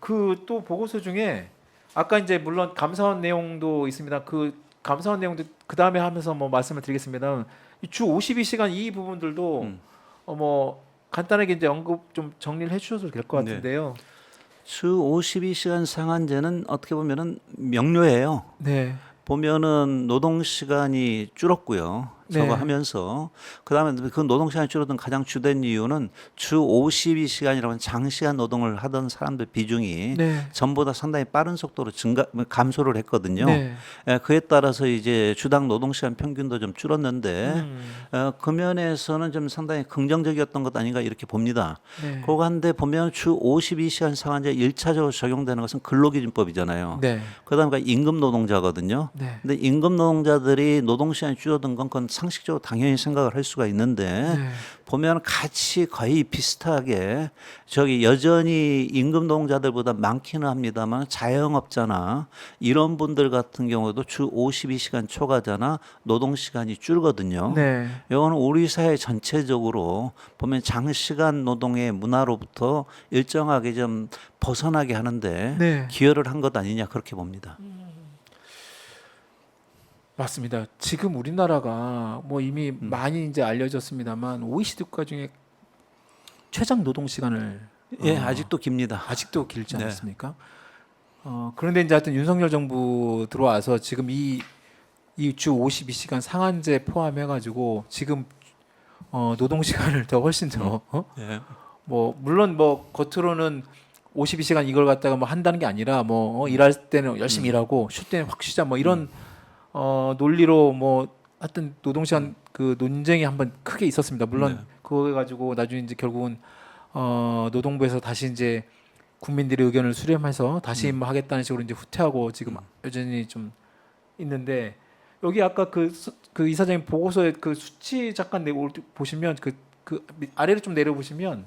그 또 보고서 중에 아까 이제 물론 감사원 내용도 있습니다. 그 감사원 내용도 그 다음에 하면서 뭐 말씀을 드리겠습니다. 주 52시간 이 부분들도 뭐 간단하게 이제 언급 좀 정리를 해주셔도 될 것 네. 같은데요. 주 52시간 상한제는 어떻게 보면은 명료해요. 네, 보면은 노동 시간이 줄었고요. 저거 네. 하면서 그다음에 그 노동 시간이 줄어든 가장 주된 이유는 주 52시간이라고 하는 장시간 노동을 하던 사람들 비중이 네, 전보다 상당히 빠른 속도로 감소를 했거든요. 네, 그에 따라서 이제 주당 노동 시간 평균도 좀 줄었는데 음, 그 면에서는 좀 상당히 긍정적이었던 것 아닌가 이렇게 봅니다. 네, 그거 한데 보면 주 52시간 상한제 1차적으로 적용되는 것은 근로기준법이잖아요. 네, 그다음에 임금 노동자거든요. 네, 근데 임금 노동자들이 노동 시간이 줄어든 건 그건 상식적으로 당연히 생각을 할 수가 있는데 네, 보면 같이 거의 비슷하게 저기 여전히 임금 노동자들보다 많기는 합니다만 자영업자나 이런 분들 같은 경우도 주 52시간 초과잖아 노동 시간이 줄거든요. 네. 이거는 우리 사회 전체적으로 보면 장시간 노동의 문화로부터 일정하게 좀 벗어나게 하는데 네. 기여를 한 것 아니냐 그렇게 봅니다. 맞습니다. 지금 우리나라가 뭐 이미 많이 이제 알려졌습니다만 OECD 국가 중에 최장 노동 시간을 예, 아직도 깁니다. 아직도 길지 네. 않습니까? 그런데 이제 하여튼 윤석열 정부 들어와서 지금 이 주 52시간 상한제 포함해가지고 지금 노동 시간을 더 훨씬 더 예. 뭐 물론 뭐 겉으로는 52시간 이걸 갖다가 뭐 한다는 게 아니라 뭐 일할 때는 열심히 일하고 쉴 때는 확 쉬자 뭐 이런 논리로 뭐 하여튼 노동 시간 그 논쟁이 한번 크게 있었습니다. 물론 네. 그거 가지고 나중에 이제 결국은 노동부에서 다시 이제 국민들의 의견을 수렴해서 다시 뭐 하겠다는 식으로 이제 후퇴하고 지금 여전히 좀 있는데 여기 아까 그 이사장님 보고서에 그 수치 잠깐 보시면 그 아래로 좀 내려 보시면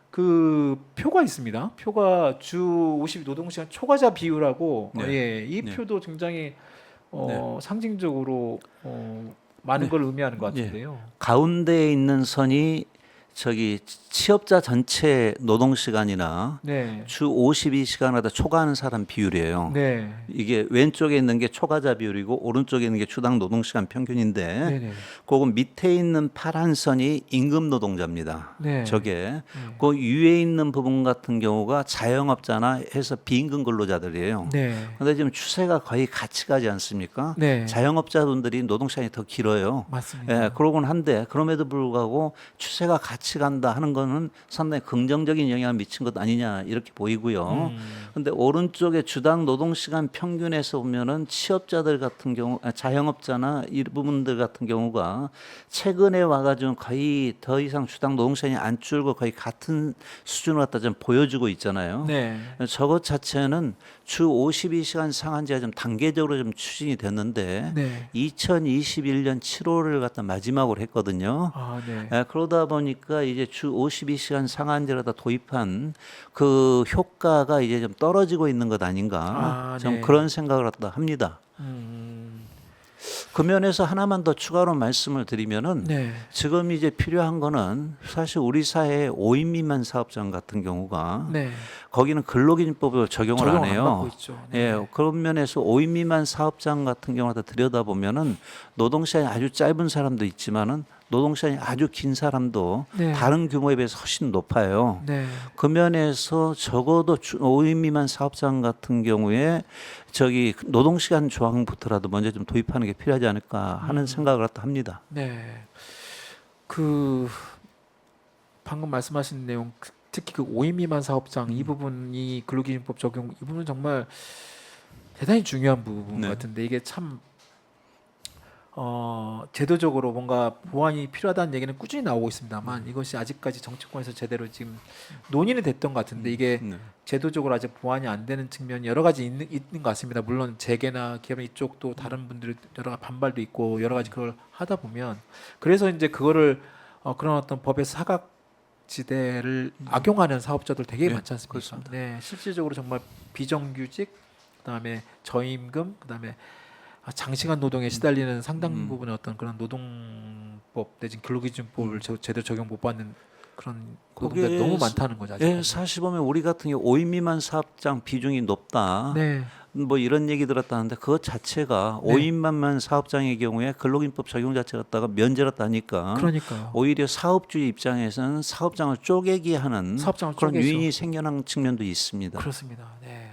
그 표가 있습니다. 표가 주 50 노동시간 초과자 비율하고 네. 예, 이 네. 표도 굉장히 상징적으로 많은 네. 걸 의미하는 것 예. 같은데요. 가운데에 있는 선이 저기 취업자 전체 노동 시간이나 네, 주 52시간마다 초과하는 사람 비율이에요. 네, 이게 왼쪽에 있는 게 초과자 비율이고 오른쪽에 있는 게 주당 노동시간 평균인데 네, 네, 그거 밑에 있는 파란 선이 임금 노동자입니다. 네. 저게 그 위에 있는 부분 같은 경우가 자영업자나 해서 비임금 근로자들이에요. 네, 근데 지금 추세가 거의 같이 가지 않습니까? 네, 자영업자분들이 노동시간이 더 길어요. 맞습니다. 예, 그러곤 한데 그럼에도 불구하고 추세가 같이 간다 하는 거는 상당히 긍정적인 영향을 미친 것 아니냐 이렇게 보이고요. 근데 오른쪽에 주당 노동 시간 평균에서 보면은 취업자들 같은 경우 자영업자나 이 부분들 같은 경우가 최근에 와가지고 거의 더 이상 주당 노동 시간이 안 줄고 거의 같은 수준을 갖다 좀 보여주고 있잖아요. 네, 저것 자체는 주 52시간 상한제가 좀 단계적으로 좀 추진이 됐는데 네. 2021년 7월을 갖다 마지막으로 했거든요. 아, 네. 그러다 보니까 이제 주 52시간 상한제를 다 도입한 그 효과가 이제 좀 떨어지고 있는 것 아닌가 좀 네. 그런 생각을 갖다 합니다. 그 면에서 하나만 더 추가로 말씀을 드리면은 네. 지금 이제 필요한 거는 사실 우리 사회에 5인 미만 사업장 같은 경우가 네. 거기는 근로기준법을 적용을 안 적용 안 해요. 받고 있죠. 네. 예, 그런 면에서 5인 미만 사업장 같은 경우를 들여다보면은 노동시간이 아주 짧은 사람도 있지만은 노동시간이 아주 긴 사람도 네. 다른 규모에 비해서 훨씬 높아요. 네. 그 면에서 적어도 5인 미만 사업장 같은 경우에 저기 노동시간 조항부터라도 먼저 좀 도입하는 게 필요하지 않을까 하는 생각을 갖다 합니다. 네. 그 방금 말씀하신 내용 특히 그 5인 미만 사업장 이 부분이 근로기준법 적용 이 부분은 정말 대단히 중요한 부분 네. 같은데 이게 참 제도적으로 뭔가 보완이 필요하다는 얘기는 꾸준히 나오고 있습니다만 이것이 아직까지 정치권에서 제대로 지금 논의는 됐던 것 같은데 이게 네. 제도적으로 아직 보완이 안 되는 측면이 여러 가지 있는 것 같습니다. 물론 재계나 기업 이쪽도 다른 분들이 여러 가지 반발도 있고 여러 가지 그걸 하다 보면 그래서 이제 그거를 그런 어떤 법의 사각지대를 악용하는 사업자들 되게 네, 많지 않습니까? 그렇습니다. 네, 실질적으로 정말 비정규직, 그다음에 저임금, 그다음에 장시간 노동에 시달리는 상당 부분의 어떤 그런 노동법 내지 근로기준법을 제대로 적용 못 받는 그런 거기에 노동자들이 너무 많다는 거죠. 예, 아직까지. 사실 보면 우리 같은 경우 5인 미만 사업장 비중이 높다. 네. 뭐 이런 얘기 들었다는데 그것 자체가 네. 5인만만 사업장의 경우에 근로기준법 적용 자체 갖다가 면제였다니까 그러니까요. 오히려 사업주의 입장에서는 사업장을 쪼개기 하는 사업장을 그런 쪼개죠. 유인이 생겨난 측면도 있습니다. 그렇습니다. 네.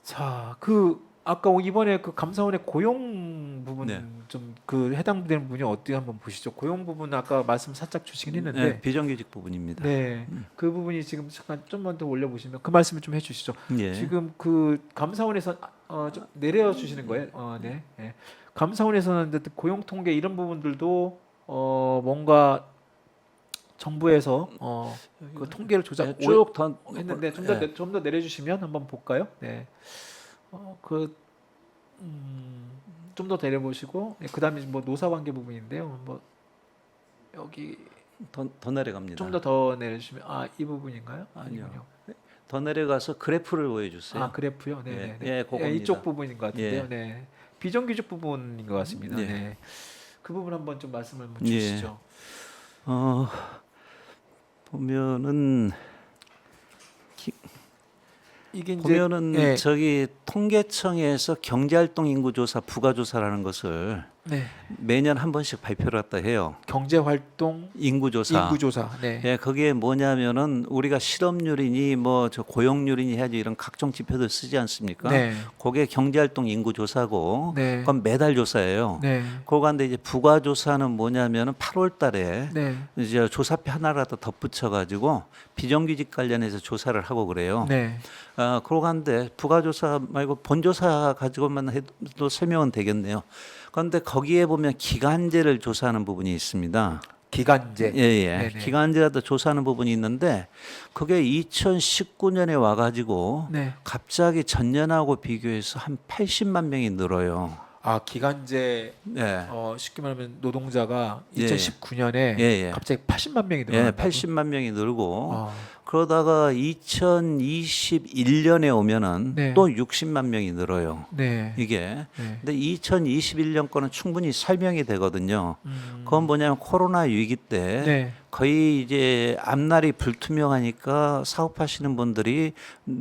자, 그 아까 이번에 그 감사원의 고용 부분 네. 좀 그 해당되는 부분이 어떻게 한번 보시죠. 고용 부분 아까 말씀 살짝 주시긴 했는데 네, 비정규직 부분입니다. 네, 그 부분이 지금 잠깐 좀만 더 올려보시면 그 말씀을 좀 해주시죠. 예. 지금 그 감사원에서 좀 내려주시는 거예요. 네. 네. 감사원에서는 어쨌든 고용 통계 이런 부분들도 뭔가 정부에서 그 통계를 조작 네, 쭉더 했는데 좀 더 내려주시면 한번 볼까요? 네. 좀 더 내려보시고 그다음에 뭐 노사관계 부분인데요. 뭐 여기 더 내려갑니다. 좀 더 내려주시면 이 부분인가요? 아니요. 아니군요. 더 내려가서 그래프를 보여주세요. 그래프요. 네. 예, 그겁니다. 이쪽 부분인 것 같은데요. 예. 네. 비정규직 부분인 것 같습니다. 예. 네. 그 부분 한번 좀 말씀을 한번 예. 주시죠. 보면은 이게 이제 보면은 예. 저기 통계청에서 경제활동 인구조사 부가조사라는 것을 네. 매년 한 번씩 발표를 갖다 해요. 경제활동 인구조사. 인구조사. 네. 예, 그게 뭐냐면은 우리가 실업률이니 뭐 저 고용률이니 해야지 이런 각종 지표들 쓰지 않습니까? 네. 그게 경제활동 인구조사고 네. 그건 매달 조사예요. 네. 그거 간데 이제 부가조사는 뭐냐면은 8월 달에 네. 이제 조사표 하나를 더 덧붙여 가지고 비정규직 관련해서 조사를 하고 그래요. 네. 그러고 한데 부가조사 말고 본조사 가지고만 해도 설명은 되겠네요. 그런데 거기에 보면 기간제를 조사하는 부분이 있습니다. 기간제. 예. 네네. 기간제라도 조사하는 부분이 있는데 그게 2019년에 와가지고 네. 갑자기 전년하고 비교해서 한 80만 명이 늘어요. 기간제 네. 쉽게 말하면 노동자가 예. 2019년에 예. 갑자기 80만 명이 예, 늘어났다고. 80만 명이 늘고 아, 그러다가 2021년에 오면은 네. 또 60만 명이 늘어요. 네. 이게. 네. 근데 2021년 거는 충분히 설명이 되거든요. 음, 그건 뭐냐면 코로나 위기 때 네. 거의 이제 앞날이 불투명하니까 사업하시는 분들이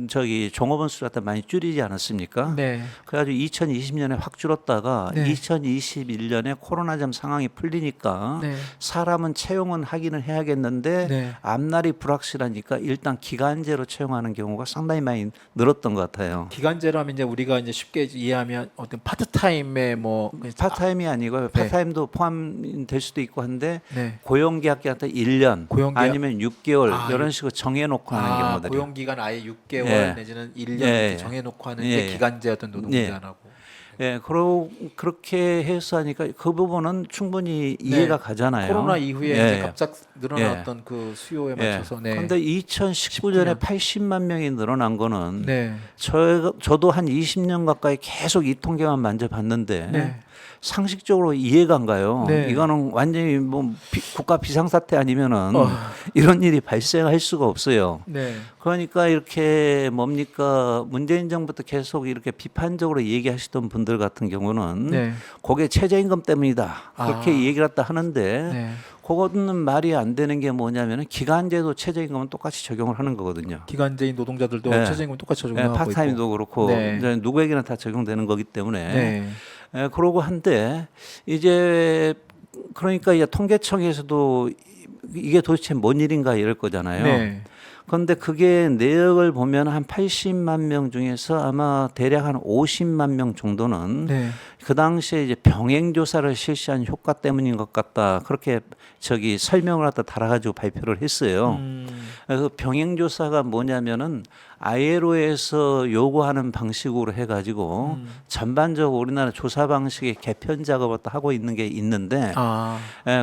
저기 종업원 수를 갖다 많이 줄이지 않았습니까? 네. 그래가지고 2020년에 확 줄었다가 네. 2021년에 코로나점 상황이 풀리니까 네. 사람은 채용은 하기는 해야겠는데 네. 앞날이 불확실하니까 일단 기간제로 채용하는 경우가 상당히 많이 늘었던 것 같아요. 기간제라면 이제 우리가 이제 쉽게 이해하면 어떤 파트타임에 뭐 파타임이 아니고요. 파타임도 포함될 수도 있고 한데 네. 고용계약한테 1년 고용계약- 아니면 6개월 아, 이런 식으로 정해놓고 하는 경우들이 고용 기간 아예 6개월 예. 내지는 1년 예. 이렇게 정해놓고 하는 예. 게 기간제였던 노동자라고. 예, 그렇게 해서 하니까 그 부분은 충분히 이해가 가잖아요. 코로나 이후에 예. 이제 갑자기 늘어났던 그 수요에 맞춰서. 네. 그런데 2019년에 80만 명이 늘어난 거는 네. 저도 한 20년 가까이 계속 이 통계만 만져봤는데 네. 상식적으로 이해가 안 가요. 네. 이거는 완전히 뭐 국가 비상사태 아니면은 이런 일이 발생할 수가 없어요. 네. 그러니까 이렇게 뭡니까 문재인 정부부터 계속 이렇게 비판적으로 얘기하시던 분들 같은 경우는 네. 그게 최저임금 때문이다 그렇게 얘기를 갖다 하는데 네. 그거는 말이 안 되는 게 뭐냐면은 기간제도 최저임금은 똑같이 적용을 하는 거거든요. 기간제인 노동자들도 네. 최저임금 똑같이 예, 적용하고 있고. 파트타임도 그렇고 네. 이제 누구에게나 다 적용되는 거기 때문에 네. 그러고 한데 이제 그러니까 이제 통계청에서도 이게 도대체 뭔 일인가 이럴 거잖아요. 네. 그런데 그게 내역을 보면 한 80만 명 중에서 아마 대략 한 50만 명 정도는 네. 그 당시에 이제 병행 조사를 실시한 효과 때문인 것 같다. 그렇게 저기 설명을 갖다 달아가지고 발표를 했어요. 그래서 병행 조사가 뭐냐면은 ILO에서 요구하는 방식으로 해가지고 전반적으로 우리나라 조사 방식의 개편 작업을 또 하고 있는 게 있는데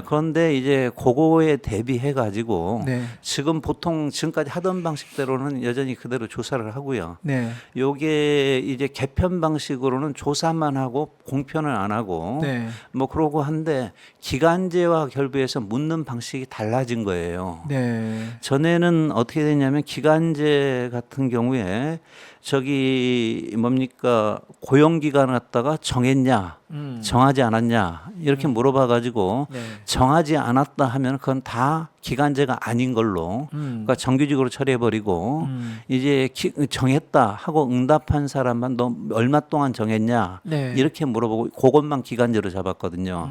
그런데 이제 그거에 대비해가지고 네. 지금 보통 지금까지 하던 방식대로는 여전히 그대로 조사를 하고요. 네. 요게 이제 개편 방식으로는 조사만 하고 공표는 안 하고 네. 뭐 그러고 한데 기간제와 결부해서 묻는 방식이 달라진 거예요. 네. 전에는 어떻게 되냐면 기간제 같은 경우에 저기 뭡니까 고용 기간을 갖다가 정했냐 정하지 않았냐 이렇게 물어봐가지고 네. 정하지 않았다 하면 그건 다 기간제가 아닌 걸로 그러니까 정규직으로 처리해버리고 이제 정했다 하고 응답한 사람만 너 얼마 동안 정했냐 네. 이렇게 물어보고 그것만 기간제로 잡았거든요.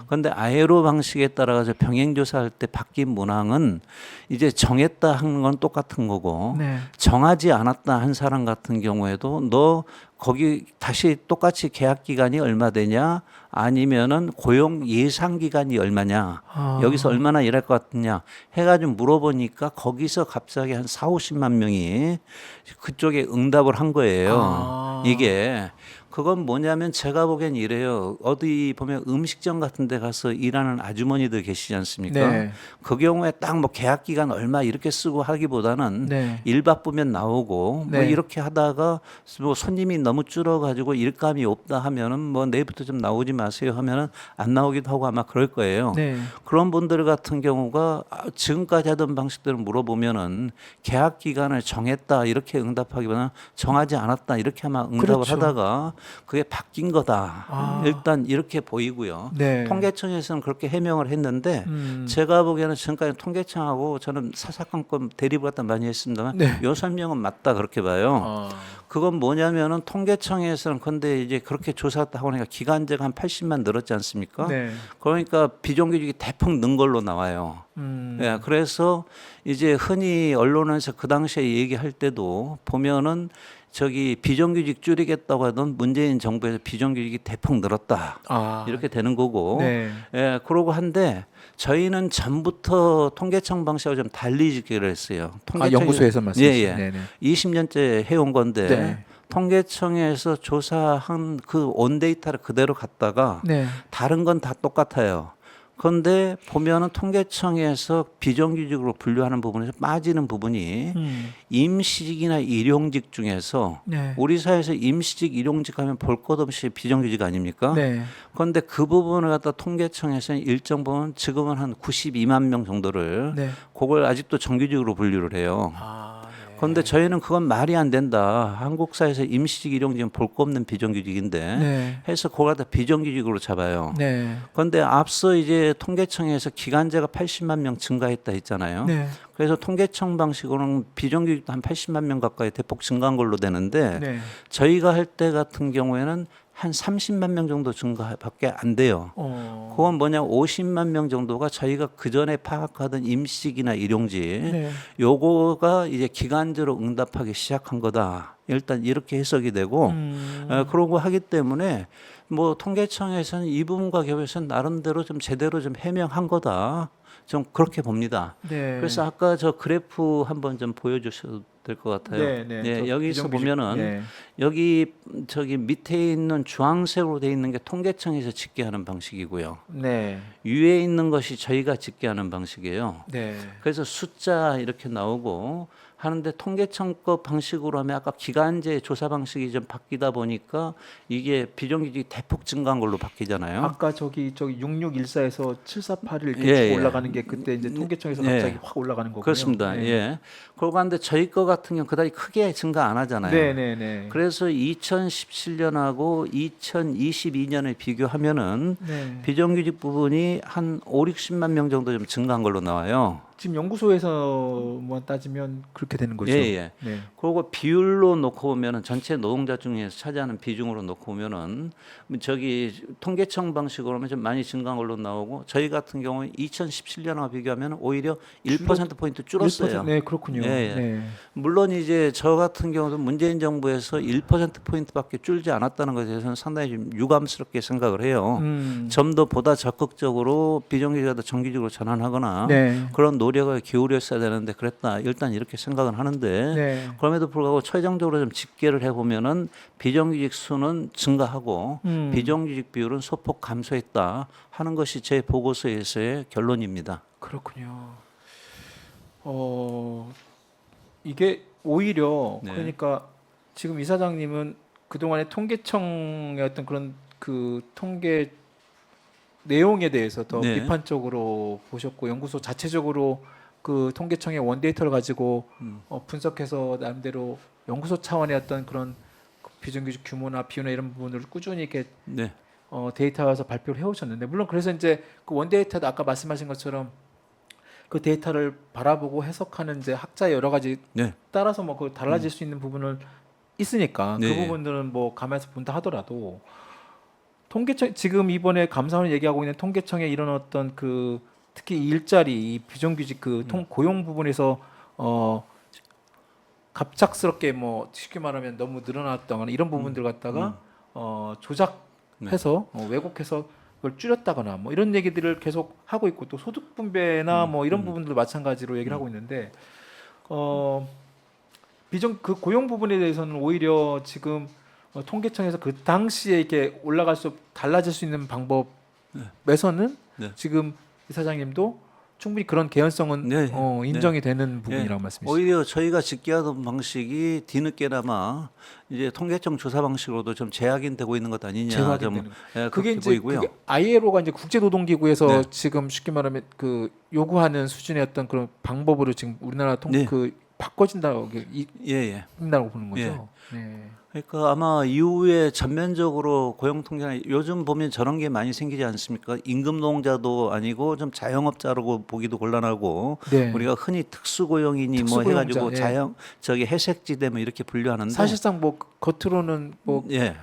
그런데 아예로 방식에 따라서 병행조사할 때 바뀐 문항은 이제 정했다 하는 건 똑같은 거고 네. 정하지 않았다 한 사람 같은 경우에도 너 거기 다시 똑같이 계약 기간이 얼마 되냐 아니면은 고용 예상 기간이 얼마냐 여기서 얼마나 일할 것 같느냐 해가지고 물어보니까 거기서 갑자기 한 4, 50만 명이 그쪽에 응답을 한 거예요. 이게 그건 뭐냐면 제가 보기엔 이래요. 어디 보면 음식점 같은 데 가서 일하는 아주머니들 계시지 않습니까? 네. 그 경우에 딱 뭐 계약 기간 얼마 이렇게 쓰고 하기보다는 네. 일 바쁘면 나오고 뭐 네. 이렇게 하다가 뭐 손님이 너무 줄어가지고 일감이 없다 하면은 뭐 내일부터 좀 나오지 마세요 하면은 안 나오기도 하고 아마 그럴 거예요. 네. 그런 분들 같은 경우가 지금까지 하던 방식대로 물어보면은 계약 기간을 정했다 이렇게 응답하기보다는 정하지 않았다 이렇게 아마 응답을 그렇죠. 하다가 그게 바뀐 거다. 일단 이렇게 보이고요. 네. 통계청에서는 그렇게 해명을 했는데 제가 보기에는 지금까지 통계청하고 저는 사사건건 대립을 갖다 많이 했습니다만 네. 요 설명은 맞다 그렇게 봐요. 그건 뭐냐면은 통계청에서는 근데 이제 그렇게 조사하다 보니까 기간제가 한 80만 늘었지 않습니까? 네. 그러니까 비정규직이 대폭 는 걸로 나와요. 예, 그래서 이제 흔히 언론에서 그 당시에 얘기할 때도 보면은 저기 비정규직 줄이겠다고 하던 문재인 정부에서 비정규직이 대폭 늘었다. 이렇게 되는 거고. 네. 예, 그러고 한데 저희는 전부터 통계청 방식하고 좀 달리 짓기를 했어요. 연구소에서 말씀하시죠. 예, 예. 네네. 20년째 해온 건데 네. 통계청에서 조사한 그 온데이터를 그대로 갖다가 네. 다른 건 다 똑같아요. 그런데 보면은 통계청에서 비정규직으로 분류하는 부분에서 빠지는 부분이 임시직이나 일용직 중에서 네. 우리 사회에서 임시직, 일용직 하면 볼 것 없이 비정규직 아닙니까? 네. 그런데 그 부분을 갖다 통계청에서는 일정 부분 지금은 한 92만 명 정도를 네. 그걸 아직도 정규직으로 분류를 해요. 네. 그런데 저희는 그건 말이 안 된다. 한국 사회에서 임시직, 일용직은 볼 거 없는 비정규직인데 네. 해서 그걸 갖다 비정규직으로 잡아요. 네. 그런데 앞서 이제 통계청에서 기간제가 80만 명 증가했다 했잖아요. 네. 그래서 통계청 방식으로는 비정규직도 한 80만 명 가까이 대폭 증가한 걸로 되는데 네. 저희가 할 때 같은 경우에는 한 30만 명 정도 증가밖에 안 돼요. 그건 뭐냐 50만 명 정도가 저희가 그 전에 파악하던 임시직이나 일용직 네. 요거가 이제 기간제로 응답하기 시작한 거다. 일단 이렇게 해석이 되고 그러고 하기 때문에 뭐 통계청에서는 이 부분과 겹쳐서 나름대로 좀 제대로 좀 해명한 거다. 좀 그렇게 봅니다. 네. 그래서 아까 저 그래프 한번 좀 보여주셔도 될 것 같아요. 네, 네. 예, 여기서 비정규직, 보면은 네. 여기 저기 밑에 있는 주황색으로 돼 있는 게 통계청에서 집계하는 방식이고요. 네. 위에 있는 것이 저희가 집계하는 방식이에요. 네. 그래서 숫자 이렇게 나오고 하는데 통계청법 방식으로 하면 아까 기간제 조사 방식이 좀 바뀌다 보니까 이게 비정규직이 대폭 증가한 걸로 바뀌잖아요. 아까 저기 6614에서 7481 이렇게 예, 쭉 예. 올라가는 게 그때 이제 통계청에서 예. 갑자기 확 올라가는 거군요. 그렇습니다. 네. 예. 그러고 한데 저희 거 같은 경우 그다지 크게 증가 안 하잖아요. 네, 네, 네. 그래서 2017년하고 2022년을 비교하면은 네. 비정규직 부분이 한 5, 60만 명 정도 좀 증가한 걸로 나와요. 지금 연구소에서만 따지면 그렇게 되는 거죠. 예, 예. 네. 그리고 비율로 놓고 보면은 전체 노동자 중에서 차지하는 비중으로 놓고 보면은 저기 통계청 방식으로 하면 좀 많이 증가한 걸로 나오고 저희 같은 경우에 2017년과 비교하면 오히려 1% 포인트 줄었어요. 1%, 네, 그렇군요. 예, 예. 네. 물론 이제 저 같은 경우도 문재인 정부에서 1% 포인트밖에 줄지 않았다는 것에 대해서는 상당히 좀 유감스럽게 생각을 해요. 좀 더 보다 적극적으로 비정규직에서 정규직으로 전환하거나 네. 그런 노력을 기울였어야 되는데 그랬다. 일단 이렇게 생각은 하는데 네. 그럼에도 불구하고 최종적으로 좀 집계를 해보면은 비정규직 수는 증가하고 비정규직 비율은 소폭 감소했다 하는 것이 제 보고서에서의 결론입니다. 그렇군요. 이게 오히려 네. 그러니까 지금 이사장님은 그동안의 통계청의 어떤 그런 그 통계 내용에 대해서 더 네. 비판적으로 보셨고 연구소 자체적으로 그 통계청의 원데이터를 가지고 분석해서 나름대로 연구소 차원의 어떤 그런 비정규직 규모나 비율이나 이런 부분을 꾸준히 이렇게 네. 데이터에서 발표를 해오셨는데 물론 그래서 이제 그 원데이터도 아까 말씀하신 것처럼 그 데이터를 바라보고 해석하는 이제 학자의 여러 가지 네. 따라서 뭐 그 달라질 수 있는 부분을 있으니까 네. 그 부분들은 뭐 감안해서 본다 하더라도 통계청 지금 이번에 감사원이 얘기하고 있는 통계청의 이런 어떤 그 특히 일자리 이 비정규직 그 고용 부분에서 갑작스럽게 뭐 쉽게 말하면 너무 늘어났다거나 이런 부분들 갖다가 조작해서 왜곡해서 그걸 줄였다거나 뭐 이런 얘기들을 계속 하고 있고 또 소득 분배나 뭐 이런 부분들도 마찬가지로 얘기를 하고 있는데 그 고용 부분에 대해서는 오히려 지금 통계청에서 그 당시에 이렇게 올라갈 수 달라질 수 있는 방법에서는 네. 지금 이사장님도 충분히 그런 개연성은 네. 인정이 되는 부분이라고 말씀이시죠. 오히려 저희가 집계하던 방식이 뒤늦게나마 이제 통계청 조사 방식으로도 좀 재확인되고 있는 것 아니냐 좀 재확인되는 그렇게 그게 이제 보이고요. 그게 ILO가 이제 국제노동기구에서 네. 지금 쉽게 말하면 그 요구하는 수준의 어떤 그런 방법으로 지금 우리나라 네. 그 바꿔진다고 예. 있다고 보는 거죠. 네. 그러니까 아마 이후에 전면적으로 고용 통계나 요즘 보면 저런 게 많이 생기지 않습니까? 임금 노동자도 아니고 좀 자영업자라고 보기도 곤란하고 네. 우리가 흔히 특수고용이니 뭐 특수고용자, 해가지고 예. 저기 해색지대 뭐 이렇게 분류하는데 사실상 뭐 겉으로는 뭐 예.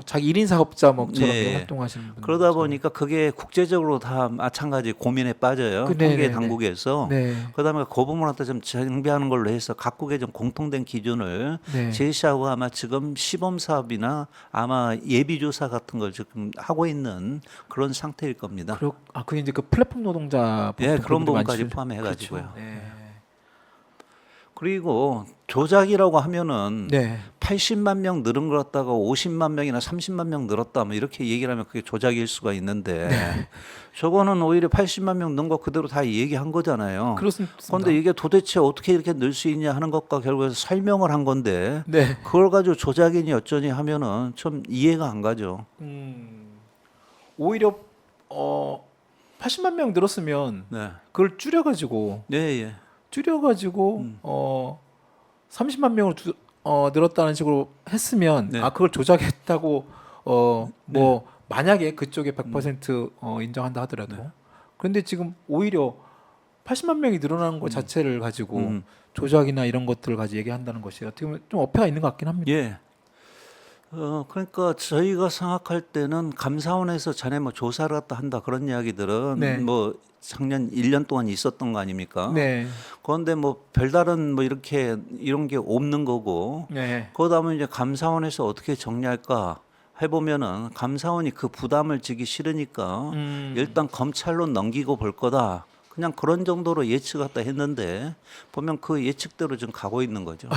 자기 1인 사업자 뭐처럼 예. 활동하시는 분들 그러다 보니까 그게 국제적으로 다 마찬가지 고민에 빠져요. 그, 통계 네네네. 당국에서. 네. 그다음에 그 부분한테 좀 정비하는 걸로 해서 각국의 좀 공통된 기준을 네. 제시하고 아마 지금 시범 사업이나 아마 예비 조사 같은 걸 지금 하고 있는 그런 상태일 겁니다. 그게 이제 그 플랫폼 노동자 예, 그런 부분들이 부분까지 많죠. 포함해 가지고요. 그렇죠. 네. 그리고 조작이라고 하면은 네. 80만 명 늘은 것 같다가 50만 명이나 30만 명 늘었다 뭐 이렇게 얘기를 하면 그게 조작일 수가 있는데 네. 저거는 오히려 80만 명 는 거 그대로 다 얘기한 거잖아요. 그렇습니다. 그런데 이게 도대체 어떻게 이렇게 늘 수 있냐 하는 것과 결국에서 설명을 한 건데 네. 그걸 가지고 조작이니 어쩌니 하면은 좀 이해가 안 가죠. 오히려 80만 명 늘었으면 네. 그걸 줄여가지고 예. 30만 명으로 늘었다는 식으로 했으면 네. 그걸 조작했다고 뭐 만약에 그쪽에 100% 인정한다 하더라도 그런데 지금 오히려 80만 명이 늘어나는 것 자체를 가지고 조작이나 이런 것들을 가지고 얘기한다는 것이 어떻게 보면 좀 어폐가 있는 것 같긴 합니다. 예. 그러니까 저희가 생각할 때는 감사원에서 전에 뭐 조사를 갖다 한다 그런 이야기들은 네. 뭐 작년 1년 동안 있었던 거 아닙니까? 네. 그런데 뭐 별다른 뭐 이렇게 이런 게 없는 거고 네. 그다음에 이제 감사원에서 어떻게 정리할까 해보면은 감사원이 그 부담을 지기 싫으니까 일단 검찰로 넘기고 볼 거다. 그냥 그런 정도로 예측 갖다 했는데 보면 그 예측대로 좀 가고 있는 거죠.